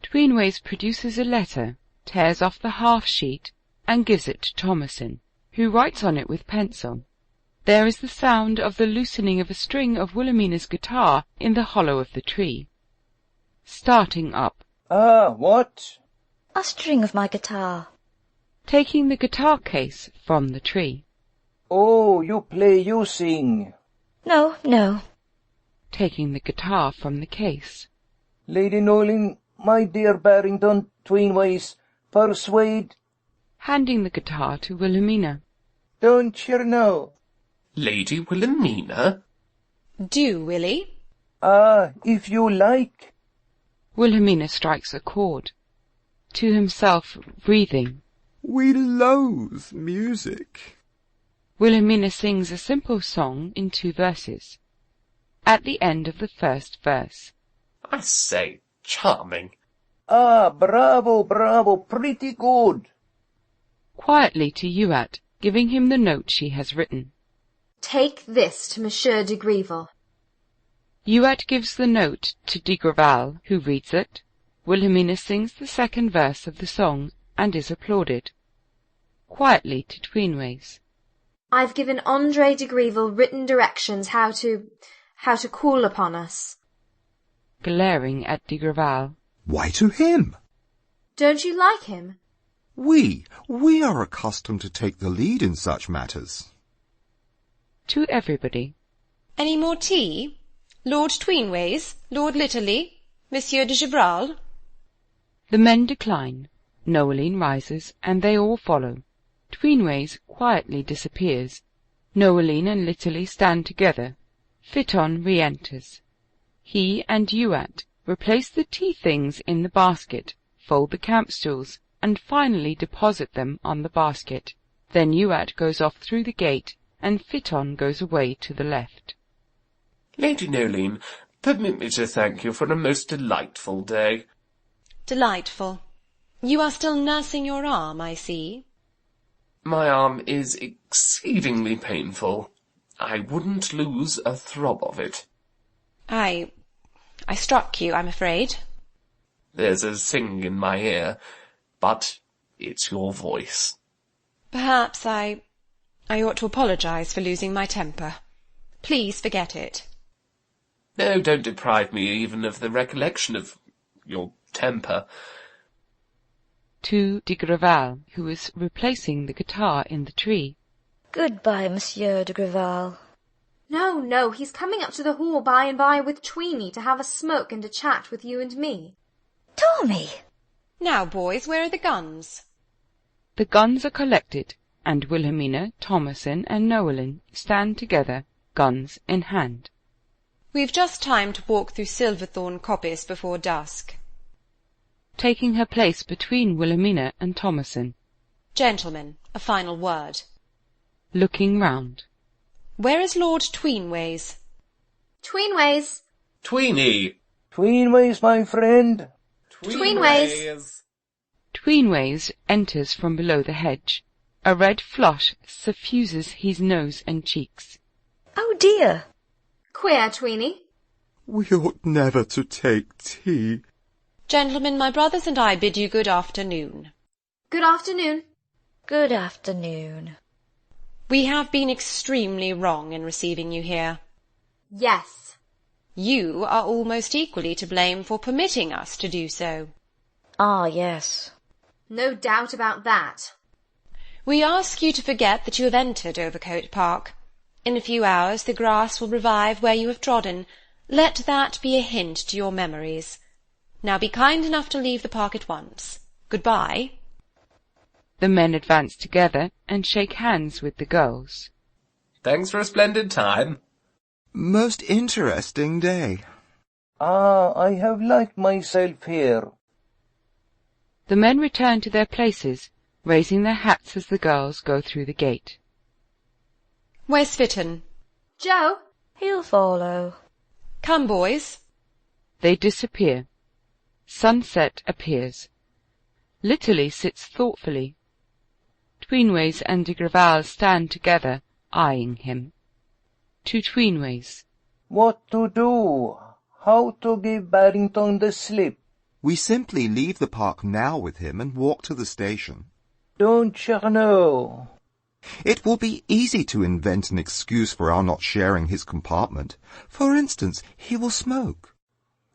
Tweenways produces a letter, tears off the half-sheet, and gives it to Thomasin, who writes on it with pencil. There is the sound of the loosening of a string of Wilhelmina's guitar in the hollow of the tree. Starting up. Ah, what? A string of my guitar. Taking the guitar case from the tree. Oh, you play, you sing. No, no. Taking the guitar from the case. Lady Noeline, my dear Barrington, Tweenways, persuade. Handing the guitar to Wilhelmina. Don't you know? Lady Wilhelmina? Do, Willie. Ah, if you like. Wilhelmina strikes a chord. To himself, breathing. We loathe music. Wilhelmina sings a simple song in 2 verses. At the end of the first verse. I say, charming. Ah, bravo, bravo, pretty good. Quietly to Youatt, giving him the note she has written. Take this to Monsieur de Greville. Youatt gives the note to de Grival, who reads it. Wilhelmina sings the 2nd verse of the song and is applauded. Quietly to Tweenways. I've given Andre de Greville written directions how to call upon us. Glaring at de Grival. Why to him? Don't you like him? We are accustomed to take the lead in such matters. To everybody. Any more tea? Lord Tweenways, Lord Litterly, Monsieur de Gibral? The men decline. Noeline rises, and they all follow. Tweenways quietly disappears. Noeline and Litterly stand together. Fitton re-enters. He and Youatt replace the tea things in the basket, fold the camp stools, and finally deposit them on the basket. Then Youatt goes off through the gate, and Fitton goes away to the left. Lady Noeline, permit me to thank you for a most delightful day. Delightful. You are still nursing your arm, I see. My arm is exceedingly painful. I wouldn't lose a throb of it. I struck you, I'm afraid. There's a sing in my ear, but it's your voice. Perhaps I ought to apologize for losing my temper. Please forget it. No, don't deprive me even of the recollection of your temper. To de Grival, who is replacing the guitar in the tree. Goodbye, Monsieur de Grival. No, no, he's coming up to the hall by and by with Tweeny to have a smoke and a chat with you and me. Tommy! Now, boys, where are the guns? The guns are collected, and Wilhelmina, Thomasin, and Noeline stand together, guns in hand. We've just time to walk through Silverthorn Coppice before dusk. Taking her place between Wilhelmina and Thomasin. Gentlemen, a final word. Looking round. Where is Lord Tweenways? Tweenways! Tweeny! Tweenways, my friend. Tweenways! Tweenways enters from below the hedge. A red flush suffuses his nose and cheeks. Oh dear! Queer, Tweeny. We ought never to take tea. Gentlemen, my brothers and I bid you good afternoon. Good afternoon. Good afternoon. We have been extremely wrong in receiving you here. Yes. You are almost equally to blame for permitting us to do so. Ah, yes. No doubt about that. We ask you to forget that you have entered Overcote Park. In a few hours the grass will revive where you have trodden. Let that be a hint to your memories. Now be kind enough to leave the park at once. Goodbye. The men advance together and shake hands with the girls. Thanks for a splendid time. Most interesting day. Ah, I have liked myself here. The men return to their places, raising their hats as the girls go through the gate. Where's Fitton? Joe? He'll follow. Come, boys. They disappear. Sunset appears. Litterly sits thoughtfully. Tweenways and de Grival stand together, eyeing him. To Tweenways. What to do? How to give Barrington the slip? We simply leave the park now with him and walk to the station. Don't you know? It will be easy to invent an excuse for our not sharing his compartment. For instance, he will smoke.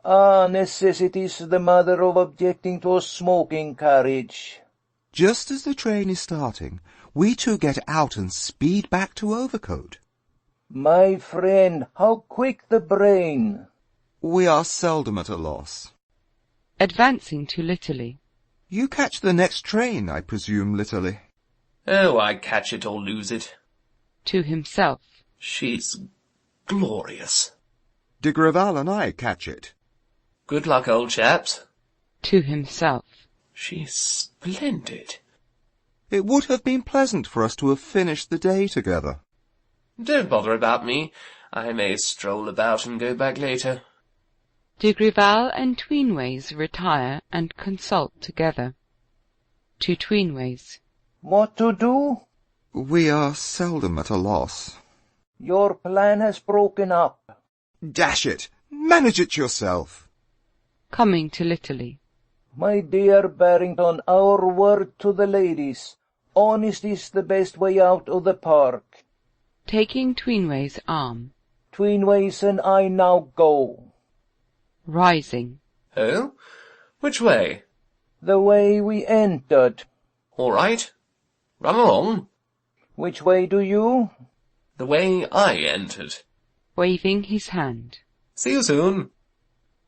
Ah, necessity is the mother of objecting to a smoking carriage. Just as the train is starting, we two get out and speed back to Overcote. My friend, how quick the brain! We are seldom at a loss. Advancing to Litterly. You catch the next train, I presume, Litterly. Oh, I catch it or lose it. To himself. She's glorious. De Grival and I catch it. Good luck, old chaps. To himself. She's splendid. It would have been pleasant for us to have finished the day together. Don't bother about me. I may stroll about and go back later. De Grival and Tweenways retire and consult together. To Tweenways. What to do? We are seldom at a loss. Your plan has broken up. Dash it! Manage it yourself. Coming to Litterly. My dear Barrington, our word to the ladies. Honest is the best way out of the park. Taking Tweenways' arm. Tweenways and I now go. Rising. Oh? Which way? The way we entered. All right. Run along. Which way do you? The way I entered. Waving his hand. See you soon.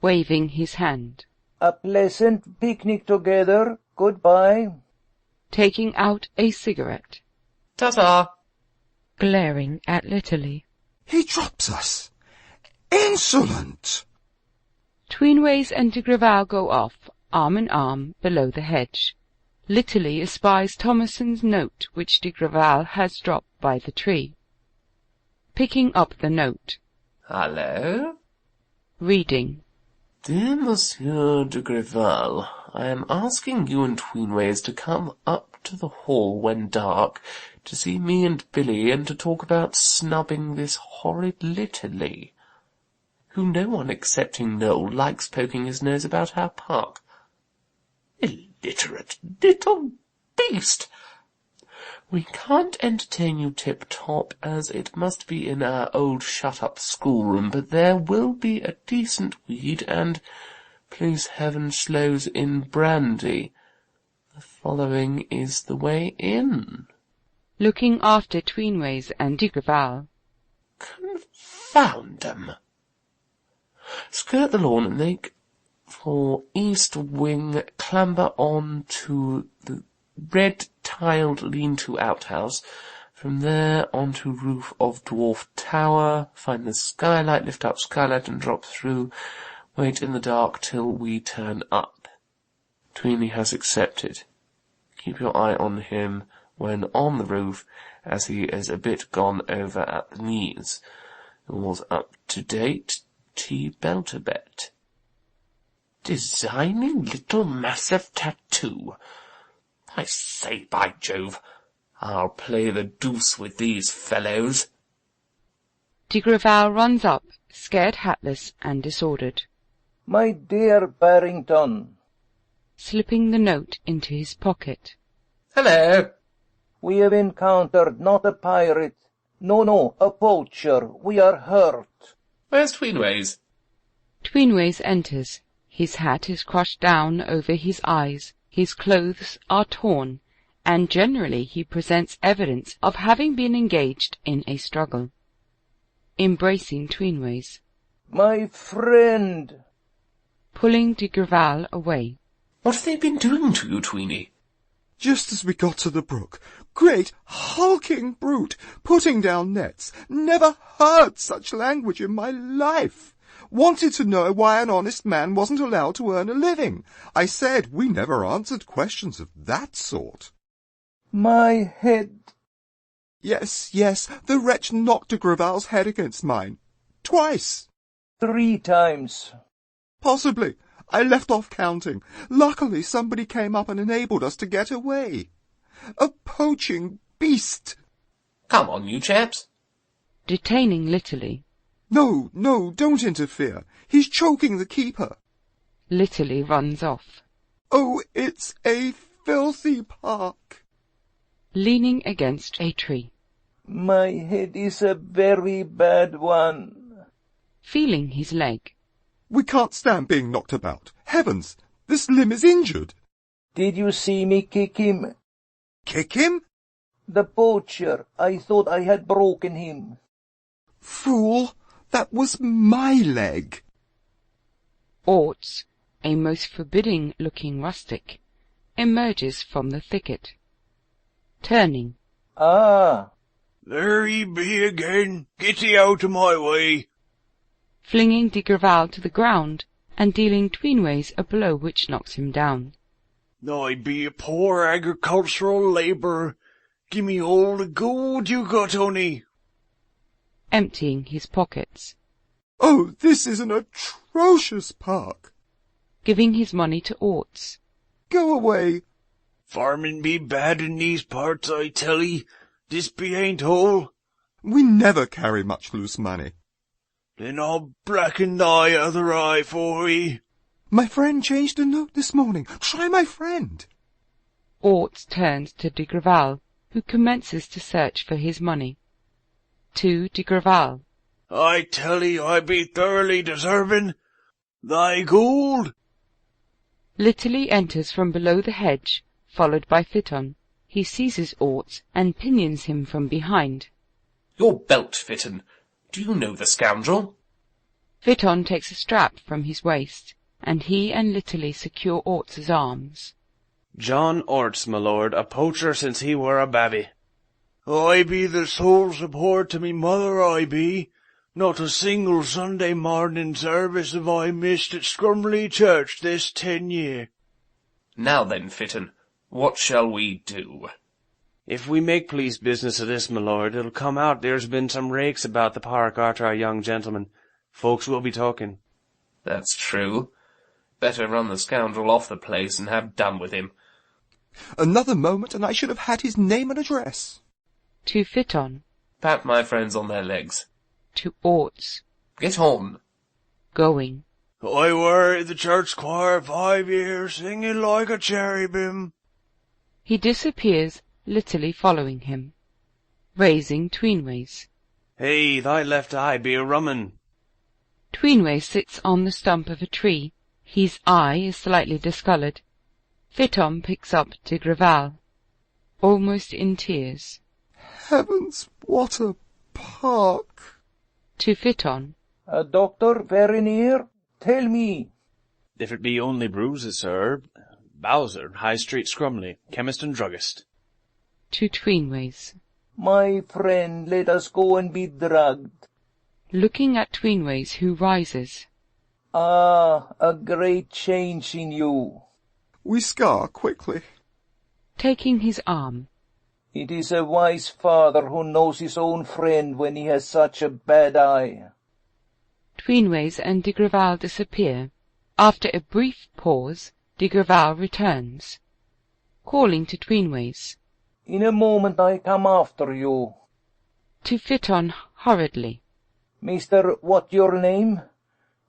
Waving his hand. A pleasant picnic together. Goodbye. Taking out a cigarette. Ta-ta. Glaring at Litterly. He drops us. Insolent! Tweenways and de Grival go off, arm in arm, below the hedge. Litterly espies Thomason's note, which de Grival has dropped by the tree. Picking up the note. Hello? Reading. Dear Monsieur de Grival, I am asking you and Tweenways to come up to the hall when dark, to see me and Billy, and to talk about snubbing this horrid Litterly, who no one excepting Noel likes poking his nose about our park. Illiterate little beast! We can't entertain you tip-top, as it must be in our old shut-up schoolroom, but there will be a decent weed, and, please heaven, sloes in brandy. The following is the way in. Looking after Tweenways and de Grival. Confound 'em! Skirt the lawn and make for east wing, clamber on to the red-tiled lean-to outhouse, from there on to roof of dwarf tower, find the skylight, lift up skylight and drop through, wait in the dark till we turn up. Tweeny has accepted. Keep your eye on him when on the roof, as he is a bit gone over at the knees. Yours up to date, T. Belturbet. Designing little massive tattoo. I say, by Jove, I'll play the deuce with these fellows. De Grival runs up, scared hatless and disordered. My dear Barrington. Slipping the note into his pocket. Hello. We have encountered not a pirate. No, a poacher. We are hurt. Where's Tweenways? Tweenways enters. His hat is crushed down over his eyes, his clothes are torn, and generally he presents evidence of having been engaged in a struggle. Embracing Tweenways. My friend! Pulling de Grival away. What have they been doing to you, Tweeny? Just as we got to the brook, great hulking brute, putting down nets. Never heard such language in my life. Wanted to know why an honest man wasn't allowed to earn a living. I said we never answered questions of that sort. My head. Yes, the wretch knocked de Grival's head against mine. Twice. 3 times. Possibly. I left off counting. Luckily somebody came up and enabled us to get away. A poaching beast. Come on, you chaps. Detaining Litterly. No, don't interfere. He's choking the keeper. Litterly runs off. Oh, it's a filthy park. Leaning against a tree. My head is a very bad one. Feeling his leg. We can't stand being knocked about. Heavens, this limb is injured. Did you see me kick him? Kick him? The poacher. I thought I had broken him. Fool, that was my leg. Orts, a most forbidding-looking rustic, emerges from the thicket. Turning. Ah! There he be again. Get thee out of my way. Flinging de Grival to the ground, and dealing Tweenways a blow which knocks him down. I be a poor agricultural labourer. Give me all the gold you got, honey. Emptying his pockets. Oh, this is an atrocious park. Giving his money to Orts. Go away. Farming be bad in these parts, I tell 'ee. This be ain't all. We never carry much loose money. Then I'll blacken thy other eye for 'ee. My friend changed a note this morning. Try my friend. Orts turns to de Grival, who commences to search for his money. To de Grival. I tell 'ee I be thoroughly deserving. Thy gold. Litterly enters from below the hedge, followed by Phaeton. He seizes Orts and pinions him from behind. Your belt, Phaeton. Do you know the scoundrel? Phaeton takes a strap from his waist, and he and Litterly secure Orts's arms. John Orts, my lord, a poacher since he were a babby. I be the sole support to me mother, I be. Not a single Sunday morning service have I missed at Scrumley Church this 10 year. Now then, Phaeton, what shall we do? If we make police business of this, my lord, it'll come out there's been some rakes about the park arter our young gentleman. Folks will be talking. That's true. Better run the scoundrel off the place and have done with him. Another moment and I should have had his name and address. To Phaeton. Pat my friends on their legs. To Orts. Get on. Going. I were in the church choir 5 years, singing like a cherubim. He disappears, Litterly following him. Raising Tweenways. Hey, thy left eye be a rummin. Tweenway sits on the stump of a tree. His eye is slightly discoloured. Phaeton picks up de Grival, almost in tears. Heavens, what a park! To Phaeton. A doctor very near? Tell me. If it be only bruises, sir. Bowser, High Street, Scrumley, chemist and druggist. To Tweenways. My friend, let us go and be drugged. Looking at Tweenways, who rises. Ah, a great change in you. We scar quickly. Taking his arm. It is a wise father who knows his own friend when he has such a bad eye. Tweenways and de Grival disappear. After a brief pause, de Grival returns, calling to Tweenways. In a moment I come after you. To Phaeton hurriedly. Mister, what your name?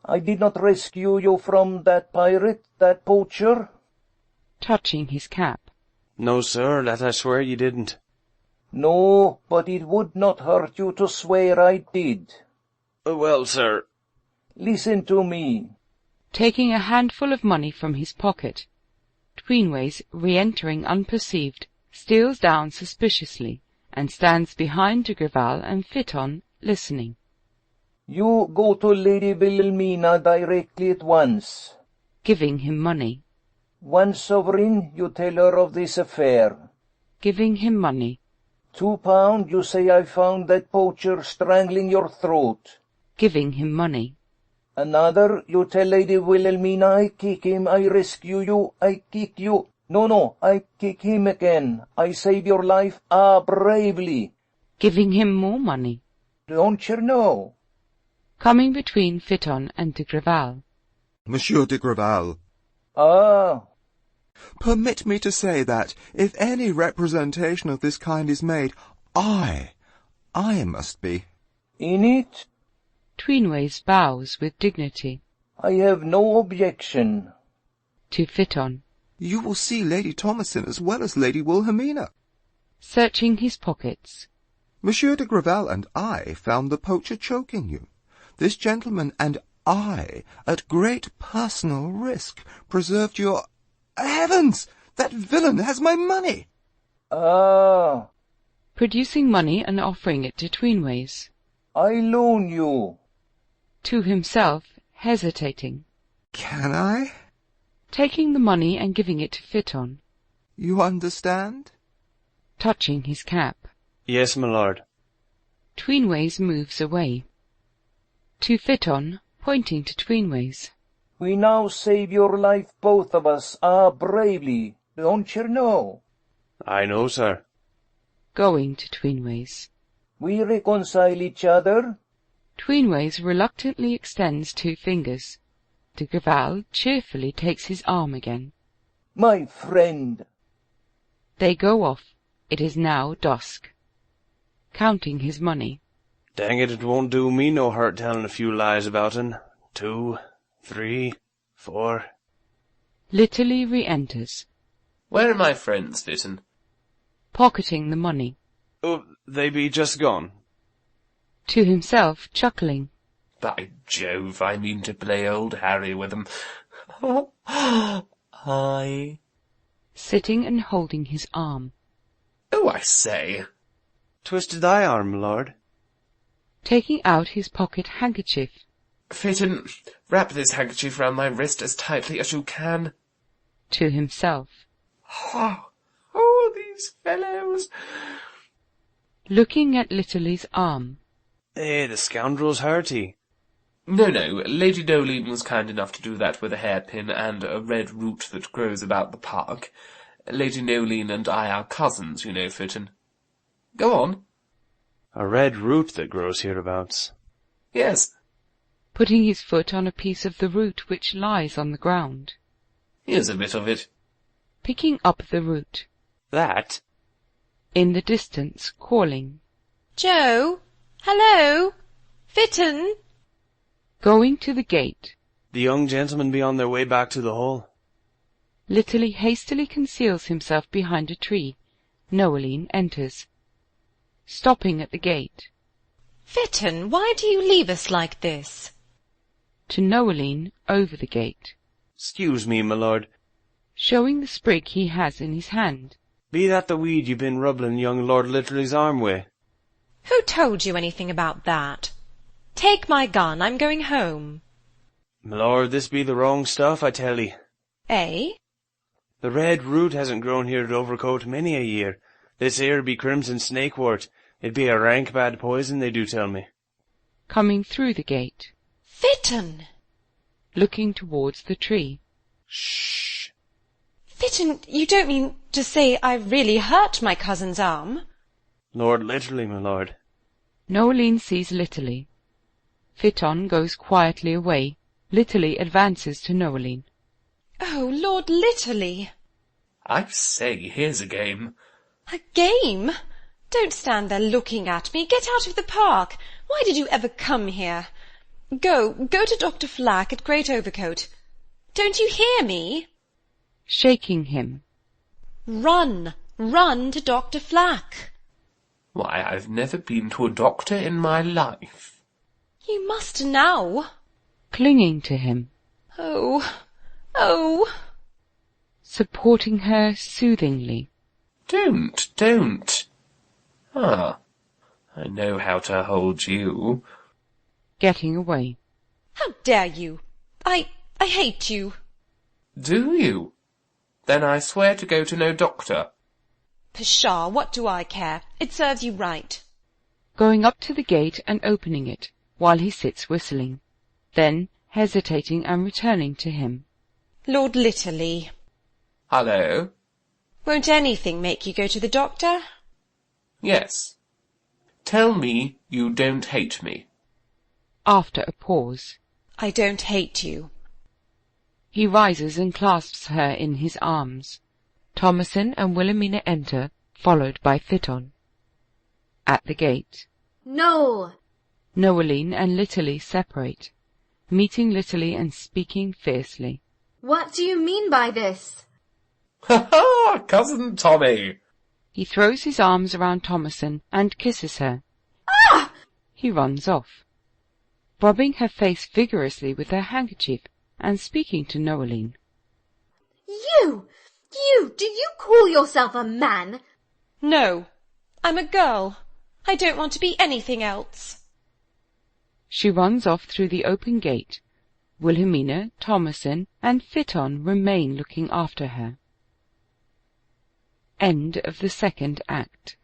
I did not rescue you from that pirate, that poacher? Touching his cap. No, sir, that I swear you didn't. No, but it would not hurt you to swear I did. Well, sir. Listen to me. Taking a handful of money from his pocket, Tweenways, re-entering unperceived, steals down suspiciously, and stands behind de Grival and Phaeton, listening. You go to Lady Wilhelmina directly at once. Giving him money. 1 sovereign, you tell her of this affair. Giving him money. £2, you say I found that poacher strangling your throat. Giving him money. Another, you tell Lady Wilhelmina I kick him, I rescue you, I kick you. No, I kick him again. I save your life, bravely. Giving him more money. Don't you know? Coming between Phaeton and de Grival. Monsieur de Grival. Ah. Permit me to say that, if any representation of this kind is made, I must be. In it? Tweenways bows with dignity. I have no objection. To Phaeton. You will see Lady Thomasin as well as Lady Wilhelmina. Searching his pockets. Monsieur de Grival and I found the poacher choking you. This gentleman and I, at great personal risk, preserved your... Heavens! That villain has my money! Ah. Producing money and offering it to Tweenways. I loan you. To himself, hesitating. Can I? Taking the money and giving it to Phaeton. You understand? Touching his cap. Yes, my lord. Tweenways moves away. To Phaeton, pointing to Tweenways. We now save your life, both of us, bravely. Don't you know? I know, sir. Going to Tweenways. We reconcile each other. Tweenways reluctantly extends 2 fingers. De Grival cheerfully takes his arm again. My friend. They go off. It is now dusk. Counting his money. Dang it won't do me no hurt telling a few lies about un. 2, 3, 4. Litterly re-enters. Where are my friends, Fitton? Pocketing the money. Oh, they be just gone. To himself, chuckling. By Jove, I mean to play old Harry with them. Hi. Sitting and holding his arm. Oh, I say. Twisted thy arm, my lord. Taking out his pocket handkerchief. Fitton, wrap this handkerchief round my wrist as tightly as you can. To himself. Oh, these fellows. Looking at Litterly's arm. Eh, the scoundrel's hearty. No, Lady Noeline was kind enough to do that with a hairpin and a red root that grows about the park. Lady Noeline and I are cousins, you know, Fitton. Go on. A red root that grows hereabouts. Yes. Putting his foot on a piece of the root which lies on the ground. Here's a bit of it. Picking up the root. That? In the distance, calling. Joe? Hello? Fitton? Going to the gate. The young gentlemen be on their way back to the hall. Litterly hastily conceals himself behind a tree. Noeline enters. Stopping at the gate. Fitton, why do you leave us like this? To Noeline, over the gate. Excuse me, my lord. Showing the sprig he has in his hand. Be that the weed you've been rubbling young Lord Litterly's arm with? Who told you anything about that? Take my gun, I'm going home. My lord, this be the wrong stuff, I tell 'ee. Eh? The red root hasn't grown here at Overcote many a year. This here be crimson snakewort. It be a rank bad poison, they do tell me. Coming through the gate. Fitton! Looking towards the tree. Shh! Fitton, you don't mean to say I really hurt my cousin's arm? Lord Litterly, my lord. Noeline sees Litterly. Fitton goes quietly away. Litterly advances to Noeline. Oh, Lord Litterly! I say, here's a game. A game? Don't stand there looking at me. Get out of the park. Why did you ever come here? Go to Dr. Flack at Great Overcote. Don't you hear me? Shaking him. Run to Dr. Flack. Why, I've never been to a doctor in my life. You must now. Clinging to him. Oh. Supporting her soothingly. Don't. Ah, I know how to hold you. Getting away. How dare you? I hate you. Do you? Then I swear to go to no doctor. Pshaw, what do I care? It serves you right. Going up to the gate and opening it, while he sits whistling. Then hesitating and returning to him. Lord Litterly. Hello? Won't anything make you go to the doctor? Yes. Tell me you don't hate me. After a pause. I don't hate you. He rises and clasps her in his arms. Thomasin and Wilhelmina enter, followed by Fitton. At the gate. No! Noeline and Litterly separate, meeting Litterly and speaking fiercely. What do you mean by this? Ha ha! Cousin Tommy! He throws his arms around Thomasin and kisses her. Ah! He runs off, rubbing her face vigorously with her handkerchief and speaking to Noeline. You! Do you call yourself a man? No, I'm a girl. I don't want to be anything else. She runs off through the open gate. Wilhelmina, Thomasin, and Fitton remain looking after her. End of the second act.